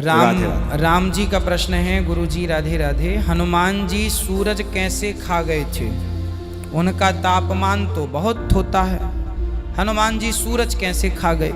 राम जी का प्रश्न है, गुरु जी राधे राधे। हनुमान जी सूरज कैसे खा गए थे? उनका तापमान तो बहुत होता है। हनुमान जी सूरज कैसे खा गए?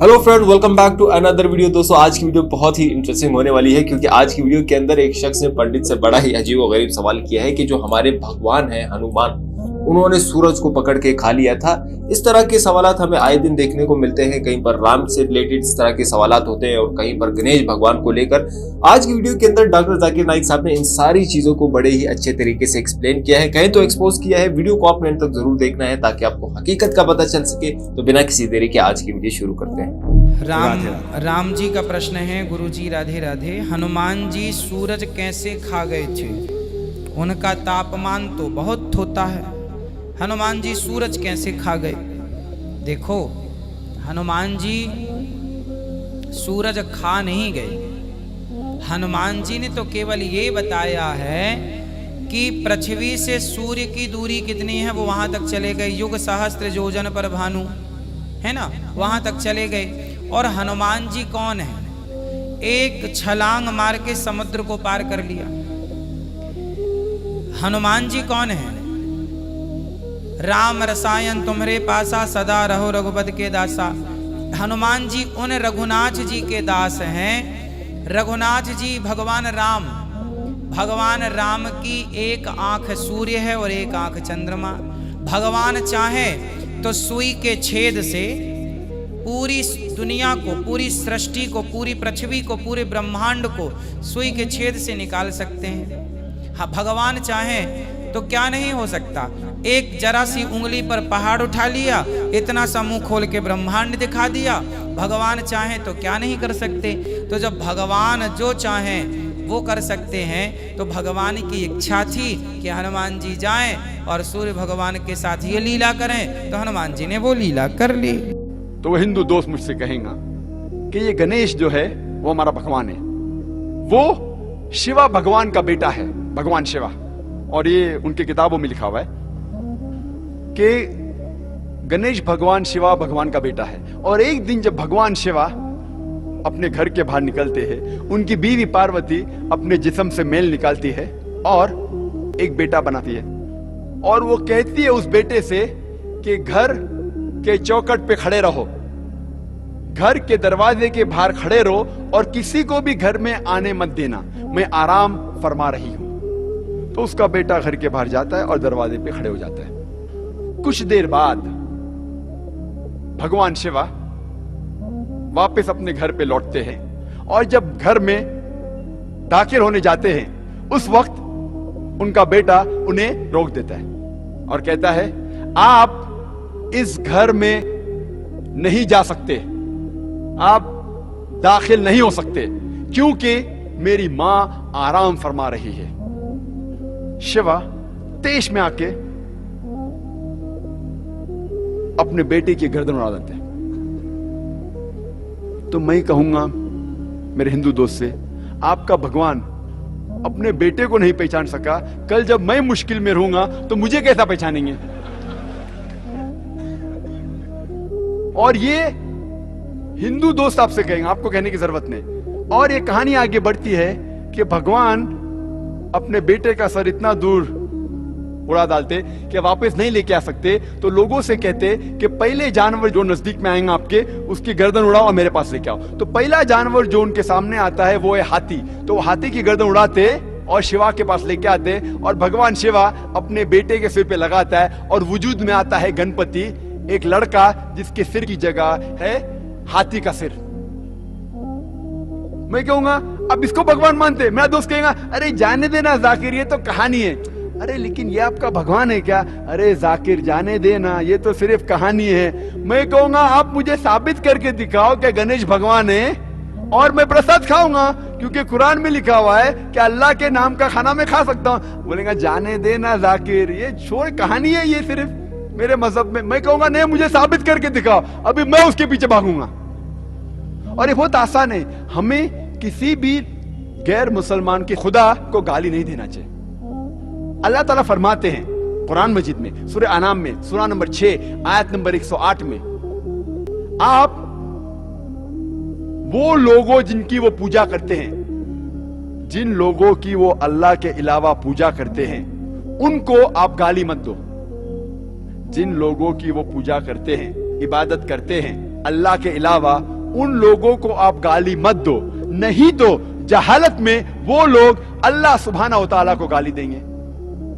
Hello friend, welcome back to another video. दोस्तों, आज की वीडियो बहुत ही इंटरेस्टिंग होने वाली है क्योंकि आज की वीडियो के अंदर एक शख्स ने पंडित से बड़ा ही अजीब और गरीब सवाल किया है कि जो हमारे भगवान है हनुमान, उन्होंने सूरज को पकड़ के खा लिया था। इस तरह के सवालात हमें आए दिन देखने को मिलते हैं। कहीं पर राम से रिलेटेड इस तरह के सवालात होते हैं और कहीं पर गणेश भगवान को लेकर। आज की वीडियो के अंदर डॉक्टर जाकिर नाइक साहब ने इन सारी चीजों को बड़े ही अच्छे तरीके से एक्सप्लेन किया है, कहीं तो एक्सपोज किया है। वीडियो को आपने अंत तक जरूर देखना है ताकि आपको हकीकत का पता चल सके। तो बिना किसी देरी के आज की वीडियो शुरू करते हैं। राम जी का प्रश्न है, गुरु जी राधे राधे। हनुमान जी सूरज कैसे खा गए थे? उनका तापमान तो बहुत होता है। हनुमान जी सूरज कैसे खा गए? देखो, हनुमान जी सूरज खा नहीं गए। हनुमान जी ने तो केवल ये बताया है कि पृथ्वी से सूर्य की दूरी कितनी है, वो वहां तक चले गए। युग सहस्त्र योजन पर भानु, है ना, वहां तक चले गए। और हनुमान जी कौन है? एक छलांग मार के समुद्र को पार कर लिया। हनुमान जी कौन है? राम रसायन तुम्हारे पासा, सदा रहो रघुपति के दासा। हनुमान जी उन रघुनाथ जी के दास हैं। रघुनाथ जी भगवान राम की एक आंख सूर्य है और एक आंख चंद्रमा। भगवान चाहे तो सुई के छेद से पूरी दुनिया को, पूरी सृष्टि को, पूरी पृथ्वी को, पूरे ब्रह्मांड को सुई के छेद से निकाल सकते हैं। हाँ, भगवान चाहे तो क्या नहीं हो सकता। एक जरा सी उंगली पर पहाड़ उठा लिया, इतना सा मुंह खोल के ब्रह्मांड दिखा दिया। भगवान चाहे तो क्या नहीं कर सकते। तो जब भगवान जो चाहे वो कर सकते हैं, तो भगवान की इच्छा थी कि हनुमान जी जाएं और सूर्य भगवान के साथ ये लीला करें, तो हनुमान जी ने वो लीला कर ली। तो वो हिंदू दोस्त मुझसे कहेगा कि ये गणेश जो है वो हमारा भगवान है, वो शिवा भगवान का बेटा है, भगवान शिवा। और ये उनकी किताबों में लिखा हुआ है कि गणेश भगवान शिवा भगवान का बेटा है। और एक दिन जब भगवान शिवा अपने घर के बाहर निकलते हैं, उनकी बीवी पार्वती अपने जिस्म से मेल निकालती है और एक बेटा बनाती है। और वो कहती है उस बेटे से कि घर के चौखट पे खड़े रहो, घर के दरवाजे के बाहर खड़े रहो और किसी को भी घर में आने मत देना, मैं आराम फरमा रही हूं। तो उसका बेटा घर के बाहर जाता है और दरवाजे पे खड़े हो जाता है। कुछ देर बाद भगवान शिवा वापस अपने घर पे लौटते हैं और जब घर में दाखिल होने जाते हैं, उस वक्त उनका बेटा उन्हें रोक देता है और कहता है, आप इस घर में नहीं जा सकते, आप दाखिल नहीं हो सकते क्योंकि मेरी मां आराम फरमा रही है। शिवा तेज में आके अपने बेटे की गर्दन उड़ा देते हैं। तो मैं कहूंगा मेरे हिंदू दोस्त से, आपका भगवान अपने बेटे को नहीं पहचान सका, कल जब मैं मुश्किल में रहूंगा तो मुझे कैसा पहचानेंगे? और ये हिंदू दोस्त आपसे कहेंगे, आपको कहने की जरूरत नहीं। और ये कहानी आगे बढ़ती है कि भगवान अपने बेटे का सर इतना दूर उड़ा डालते कि वापस नहीं लेके आ सकते। तो लोगों से कहते कि पहले जानवर जो नजदीक में आएगा आपके, उसकी गर्दन उड़ाओ और मेरे पास लेके आओ। तो पहला जानवर जो उनके सामने आता है वो है हाथी। तो हाथी की गर्दन उड़ाते और शिवा के पास लेके आते और भगवान शिवा अपने बेटे के सिर पे लगाता है और वजूद में आता है गणपति, एक लड़का जिसके सिर की जगह है हाथी का सिर। मैं कहूंगा अब इसको भगवान मानते? मेरा दोस्त कहेगा, अरे जाने देना जाकिर, ये तो कहानी है। अरे लेकिन ये आपका भगवान है क्या? अरे जाकिर जाने देना, ये तो सिर्फ कहानी है। मैं कहूंगा आप मुझे साबित करके दिखाओ कि गणेश भगवान है और मैं प्रसाद खाऊंगा, क्योंकि कुरान में लिखा हुआ है कि अल्लाह के नाम का खाना मैं खा सकता हूं। बोलेगा जाने देना जाकिर, ये छोड़, कहानी है ये सिर्फ मेरे मजहब में। मैं कहूंगा नहीं, मुझे साबित करके दिखाओ, अभी मैं उसके पीछे भागूंगा। और ये बहुत आसान है, हमें किसी भी गैर मुसलमान के खुदा को गाली नहीं देना चाहिए। अल्लाह ताला फरमाते हैं कुरान मजीद में, सूरह अनाम में, सूरह नंबर 6 आयत नंबर 108 में, आप वो लोगों जिनकी वो पूजा करते हैं, जिन लोगों की वो अल्लाह के अलावा पूजा करते हैं, उनको आप गाली मत दो। जिन लोगों की वो पूजा करते हैं, इबादत करते हैं अल्लाह के अलावा, उन लोगों को आप गाली मत दो, नहीं तो जहालत में वो लोग अल्लाह सुब्हाना व तआला को गाली देंगे।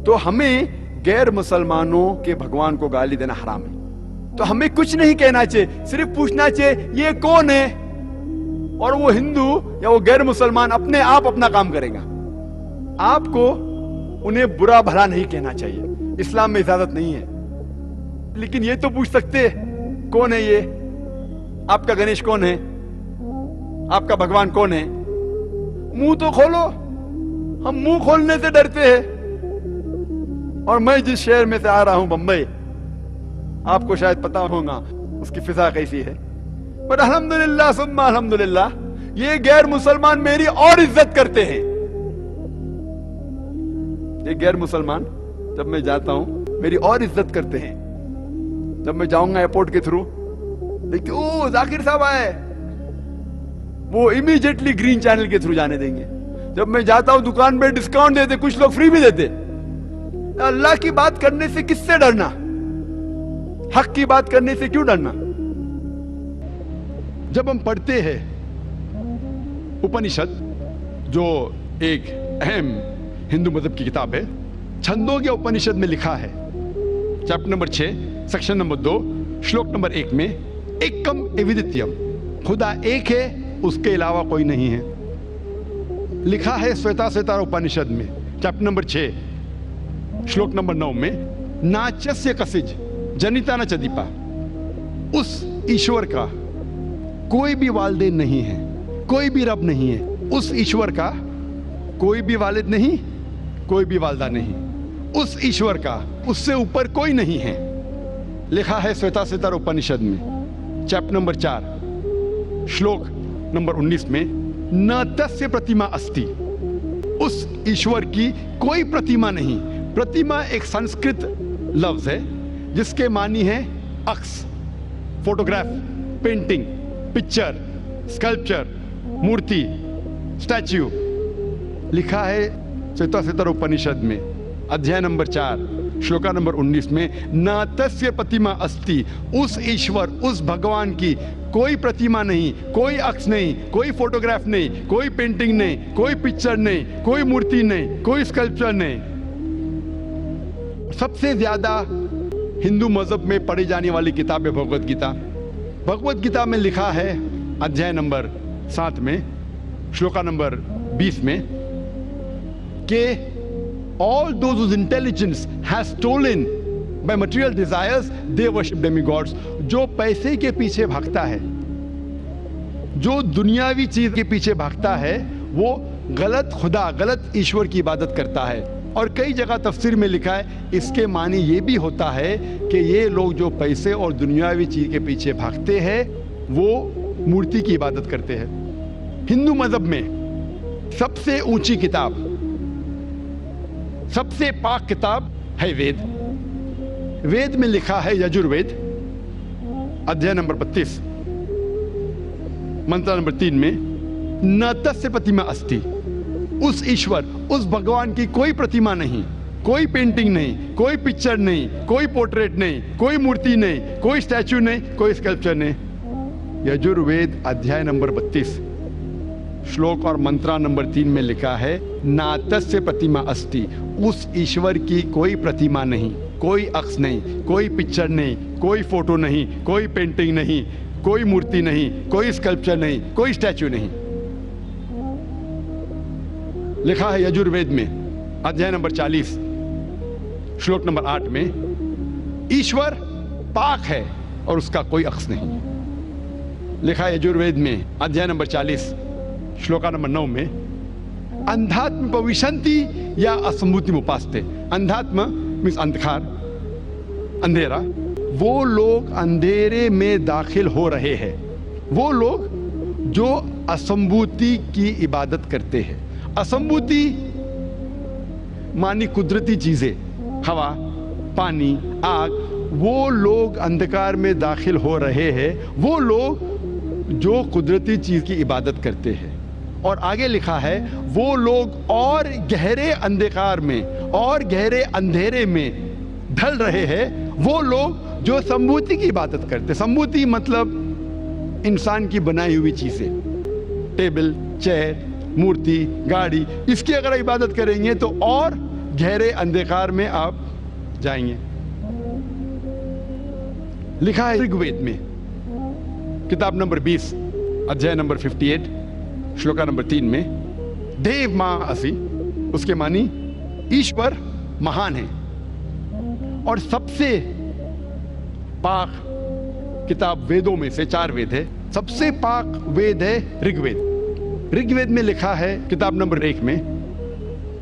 तो हमें गैर मुसलमानों के भगवान को गाली देना हराम है। तो हमें कुछ नहीं कहना चाहिए, सिर्फ पूछना चाहिए ये कौन है, और वो हिंदू या वो गैर मुसलमान अपने आप अपना काम करेगा। आपको उन्हें बुरा भला नहीं कहना चाहिए, इस्लाम में इजाजत नहीं है। लेकिन ये तो पूछ सकते कौन है ये, आपका गणेश कौन है, आपका भगवान कौन है। मुंह तो खोलो, हम मुंह खोलने से डरते हैं। और मैं जिस शहर में से आ रहा हूं, बंबई, आपको शायद पता होगा उसकी फिजा कैसी है, पर अल्हम्दुलिल्लाह सुम्मा अल्हम्दुलिल्लाह, ये गैर मुसलमान मेरी और इज्जत करते हैं। ये गैर मुसलमान जब मैं जाता हूं मेरी और इज्जत करते हैं। जब मैं जाऊंगा एयरपोर्ट के थ्रू, देखिए ओ जाकिर साहब आए, वो इमीडिएटली ग्रीन चैनल के थ्रू जाने देंगे। जब मैं जाता हूं दुकान पे डिस्काउंट देते, कुछ लोग फ्री भी देते। अल्लाह की बात करने से किससे डरना, हक की बात करने से क्यों डरना। जब हम पढ़ते हैं उपनिषद, जो एक अहम हिंदू मजहब की किताब है, छंदों के उपनिषद में लिखा है, चैप्टर नंबर 6 सेक्शन नंबर 2 श्लोक नंबर 1 में, एकम एविदित्यम, खुदा एक है, उसके अलावा कोई नहीं है। लिखा है श्वेताश्वेतार उपनिषद में चैप्टर नंबर 6 श्लोक नंबर 9 में, नाचस्य कसिज जनिता न चदीपा, उस ईश्वर का कोई भी वालिदैन नहीं है, कोई भी रब नहीं है। उस ईश्वर का कोई भी वालिद नहीं, कोई भी वालदा नहीं। उस ईश्वर का उससे ऊपर कोई नहीं है। लिखा है श्वेताश्वेतार उपनिषद में चैप्टर नंबर 4 श्लोक नंबर 19 में, न तस्य प्रतिमा अस्ति, उस ईश्वर की कोई प्रतिमा नहीं। प्रतिमा एक संस्कृत लफ्ज है जिसके मानी है अक्स, फोटोग्राफ, पेंटिंग, पिक्चर, स्कल्पचर, मूर्ति, स्टैच्यू। लिखा है श्वेताश्वेतार उपनिषद में अध्याय नंबर 4 श्लोका नंबर 19 में, न तस्य प्रतिमा अस्ति, उस ईश्वर, उस भगवान की कोई प्रतिमा नहीं, कोई अक्स नहीं, कोई फोटोग्राफ नहीं, कोई पेंटिंग नहीं, कोई पिक्चर नहीं, कोई मूर्ति नहीं, कोई स्कल्पचर नहीं। सबसे ज्यादा हिंदू मजहब में पढ़ी जाने वाली किताब है भगवत गीता। भगवत गीता में लिखा है अध्याय नंबर 7 में श्लोका नंबर 20 में कि all those whose intelligence has stolen by material desires, they worship demigods। जो पैसे के पीछे भागता है, जो दुनियावी चीज के पीछे भागता है, वो गलत खुदा, गलत ईश्वर की इबादत करता है। और कई जगह तफसीर में लिखा है, इसके मानी ये भी होता है कि ये लोग जो पैसे और दुनियावी चीज के पीछे भागते हैं, वो मूर्ति की इबादत करते हैं। हिंदू मजहब में सबसे ऊंची किताब, सबसे पाक किताब है वेद। वेद में लिखा है यजुर्वेद अध्याय नंबर 32 मंत्र नंबर 3 में, न तस्य प्रतिमा अस्ति, उस ईश्वर, उस भगवान की कोई प्रतिमा नहीं, कोई पेंटिंग नहीं, कोई पिक्चर नहीं, कोई पोर्ट्रेट नहीं, कोई मूर्ति नहीं, कोई स्टैच्यू नहीं, कोई स्कल्पचर नहीं। यजुर्वेद अध्याय नंबर 32 श्लोक और मंत्रा नंबर 3 में लिखा है, ना तस्य प्रतिमा अस्ति, उस ईश्वर की कोई प्रतिमा नहीं, कोई अक्स नहीं, कोई पिक्चर नहीं, कोई फोटो नहीं, कोई पेंटिंग नहीं, कोई मूर्ति नहीं, कोई स्कल्पचर नहीं, कोई स्टैच्यू नहीं। लिखा है यजुर्वेद में अध्याय नंबर 40 श्लोक नंबर 8 में, ईश्वर पाक है और उसका कोई अक्स नहीं। लिखा है यजुर्वेद में अध्याय नंबर 40 श्लोका नंबर 9 में, अंधात्म पविशंति या असंभूति उपासते। अंधात्म मीन्स अंधकार, अंधेरा। वो लोग अंधेरे में दाखिल हो रहे हैं, वो लोग जो असंभूति की इबादत करते हैं। असंभूति मानी कुदरती चीजें, हवा, पानी, आग। वो लोग अंधकार में दाखिल हो रहे हैं, वो लोग जो कुदरती चीज की इबादत करते हैं। और आगे लिखा है वो लोग और गहरे अंधकार में और गहरे अंधेरे में ढल रहे हैं, वो लोग जो संभूति की इबादत करते। संभूति मतलब इंसान की बनाई हुई चीजें, टेबल, चेयर, मूर्ति, गाड़ी, इसकी अगर इबादत करेंगे तो और गहरे अंधकार में आप जाएंगे। लिखा है ऋग्वेद में किताब नंबर 20 अध्याय नंबर 58 श्लोका नंबर 3 में, देव मां असि, उसके मानी ईश्वर महान है। और सबसे पाक किताब वेदों में से 4 वेद है, सबसे पाक वेद है ऋग्वेद। ऋग्वेद में लिखा है किताब नंबर 1 में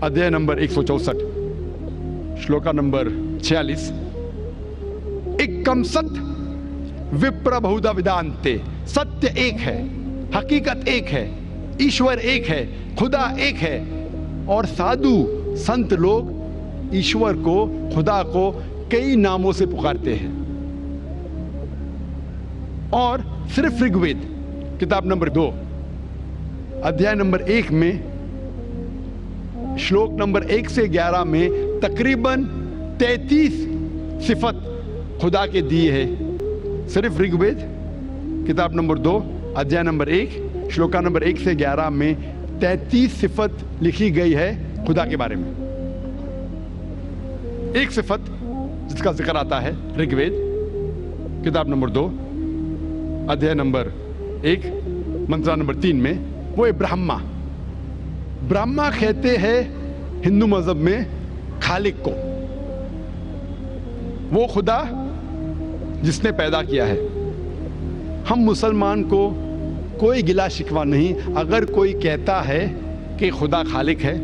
अध्याय नंबर 164 श्लोका नंबर 46, एकम सत्य विप्र बहुधा विदान्ते, सत्य एक है, हकीकत एक है, ईश्वर एक है, खुदा एक है। और साधु संत लोग ईश्वर को, खुदा को कई नामों से पुकारते हैं। और सिर्फ ऋग्वेद किताब नंबर 2 अध्याय नंबर 1 में श्लोक नंबर 1 से 11 में तकरीबन 33 सिफत खुदा के दिए हैं। सिर्फ ऋग्वेद किताब नंबर 2 अध्याय नंबर 1 श्लोका नंबर 1 से 11 में 33 सिफत लिखी गई है खुदा के बारे में। एक सिफत जिसका जिक्र आता है ऋग्वेद किताब नंबर 2 अध्याय नंबर 1 मंत्रा नंबर 3 में, वो है ब्रह्मा। ब्रह्मा कहते हैं हिंदू मजहब में खालिक को, वो खुदा जिसने पैदा किया है। हम मुसलमान को कोई गिला शिकवा नहीं अगर कोई कहता है कि खुदा खालिक है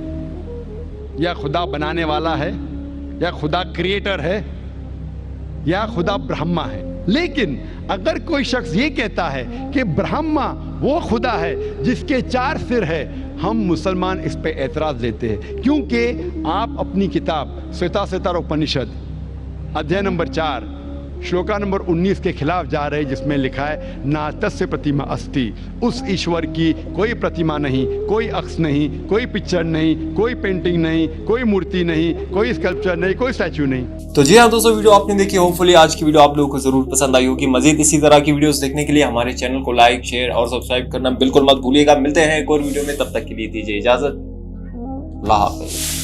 या खुदा बनाने वाला है या खुदा क्रिएटर है या खुदा ब्रह्मा है। लेकिन अगर कोई शख्स ये कहता है कि ब्रह्मा वो खुदा है जिसके 4 सिर है, हम मुसलमान इस पे एतराज देते हैं, क्योंकि आप अपनी किताब श्वेताश्वेतर उपनिषद अध्याय नंबर 4 श्लोका नंबर 19 के खिलाफ जा रहे हैं, जिसमें लिखा है नातस्य प्रतिमा अस्ति, उस ईश्वर की कोई प्रतिमा नहीं, कोई अक्ष नहीं, कोई पिक्चर नहीं, कोई पेंटिंग नहीं, कोई मूर्ति नहीं, कोई स्कल्पचर नहीं, कोई स्टैचू नहीं। तो जी हाँ दोस्तों, वीडियो आपने देखी, होपफुली आज की वीडियो आप लोगों को जरूर पसंद आई होगी। मजीद इसी तरह की वीडियोस देखने के लिए हमारे चैनल को लाइक, शेयर और सब्सक्राइब करना बिल्कुल मत भूलिएगा। मिलते हैं एक और वीडियो में, तब तक के लिए दीजिए इजाजत। अल्लाह हाफिज।